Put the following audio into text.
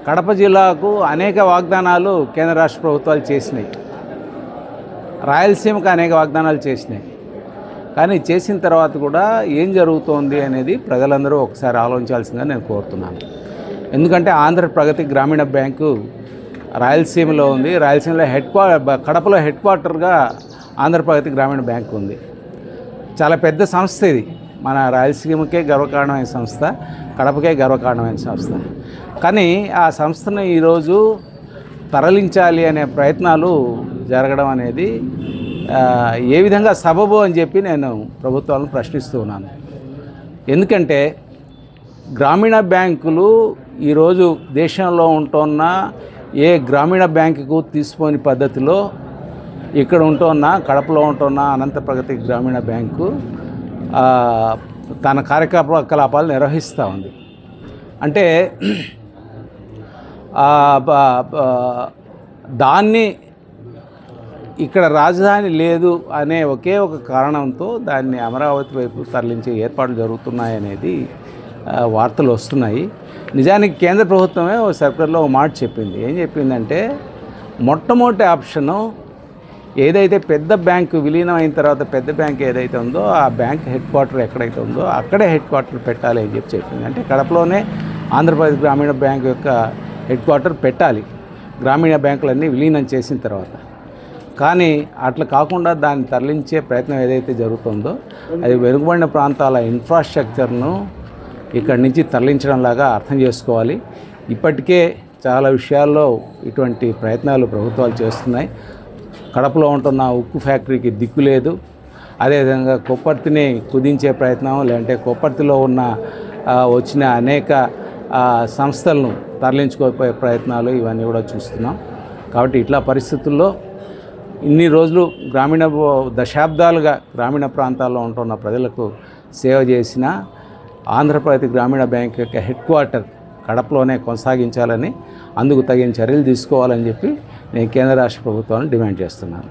కడప జిల్లాకు అనేక వాగ్దానాలు కేంద్ర రాష్ట్ర ప్రభుత్వాలు చేసినాయి, రాయలసీమకు అనేక వాగ్దానాలు చేసినాయి. కానీ చేసిన తర్వాత కూడా ఏం జరుగుతోంది అనేది ప్రజలందరూ ఒకసారి ఆలోచించాల్సిందిగా నేను కోరుతున్నాను. ఎందుకంటే ఆంధ్ర ప్రగతి గ్రామీణ బ్యాంకు రాయలసీమలో ఉంది. రాయలసీమలో కడపలో హెడ్ క్వార్టర్గా ఆంధ్ర ప్రగతి గ్రామీణ బ్యాంకు ఉంది. చాలా పెద్ద సంస్థ ఇది. మన రాయలసీమకే గర్వకారణమైన సంస్థ, కడపకే గర్వకారణమైన సంస్థ. కానీ ఆ సంస్థను ఈరోజు తరలించాలి అనే ప్రయత్నాలు జరగడం అనేది ఏ విధంగా సబబు అని చెప్పి నేను ప్రభుత్వాలను ప్రశ్నిస్తూ ఉన్నాను. ఎందుకంటే గ్రామీణ బ్యాంకులు ఈరోజు దేశంలో ఉంటున్న ఏ గ్రామీణ బ్యాంకుకు తీసుకోని పద్ధతిలో ఇక్కడ ఉంటున్న కడపలో ఉంటున్న అనంత ప్రగతి గ్రామీణ బ్యాంకు తన కార్యకలాపాలు నిర్వహిస్తూ ఉంది. అంటే దాన్ని ఇక్కడ రాజధాని లేదు అనే ఒకే ఒక కారణంతో దాన్ని అమరావతి వైపు తరలించే ఏర్పాట్లు జరుగుతున్నాయనేది వార్తలు వస్తున్నాయి. నిజానికి కేంద్ర ప్రభుత్వమే ఒక సర్కులర్లో ఒక మాట చెప్పింది. ఏం చెప్పిందంటే మొట్టమొదటి ఆప్షను ఏదైతే పెద్ద బ్యాంకు విలీనం అయిన తర్వాత పెద్ద బ్యాంక్ ఏదైతే ఉందో ఆ బ్యాంక్ హెడ్ క్వార్టర్ ఎక్కడైతే ఉందో అక్కడే హెడ్ క్వార్టర్ పెట్టాలి అని చెప్పి చెప్పింది. అంటే కడపలోనే ఆంధ్రప్రదేశ్ గ్రామీణ బ్యాంకు యొక్క హెడ్ క్వార్టర్ పెట్టాలి గ్రామీణ బ్యాంకులన్నీ విలీనం చేసిన తర్వాత. కానీ అట్లా కాకుండా దాన్ని తరలించే ప్రయత్నం ఏదైతే జరుగుతుందో అది వెనుకబడిన ప్రాంతాల ఇన్ఫ్రాస్ట్రక్చర్ను ఇక్కడి నుంచి తరలించడంలాగా అర్థం చేసుకోవాలి. ఇప్పటికే చాలా విషయాల్లో ఇటువంటి ప్రయత్నాలు ప్రభుత్వాలు చేస్తున్నాయి. కడపలో ఉంటున్న ఉక్కు ఫ్యాక్టరీకి దిక్కు లేదు. అదేవిధంగా కొప్పర్తిని కుదించే ప్రయత్నం, లేదంటే కొప్పర్తిలో ఉన్న వచ్చిన అనేక సంస్థలను తరలించుకోపోయే ప్రయత్నాలు ఇవన్నీ కూడా చూస్తున్నాం. కాబట్టి ఇట్లా పరిస్థితుల్లో ఇన్ని రోజులు దశాబ్దాలుగా గ్రామీణ ప్రాంతాల్లో ఉంటున్న ప్రజలకు సేవ చేసిన ఆంధ్రప్రదేశ్ గ్రామీణ బ్యాంక్ యొక్క హెడ్ క్వార్టర్ కడపలోనే కొనసాగించాలని, అందుకు తగిన చర్యలు తీసుకోవాలని చెప్పి నేను కేంద్ర రాష్ట్ర ప్రభుత్వాన్ని డిమాండ్ చేస్తున్నాను.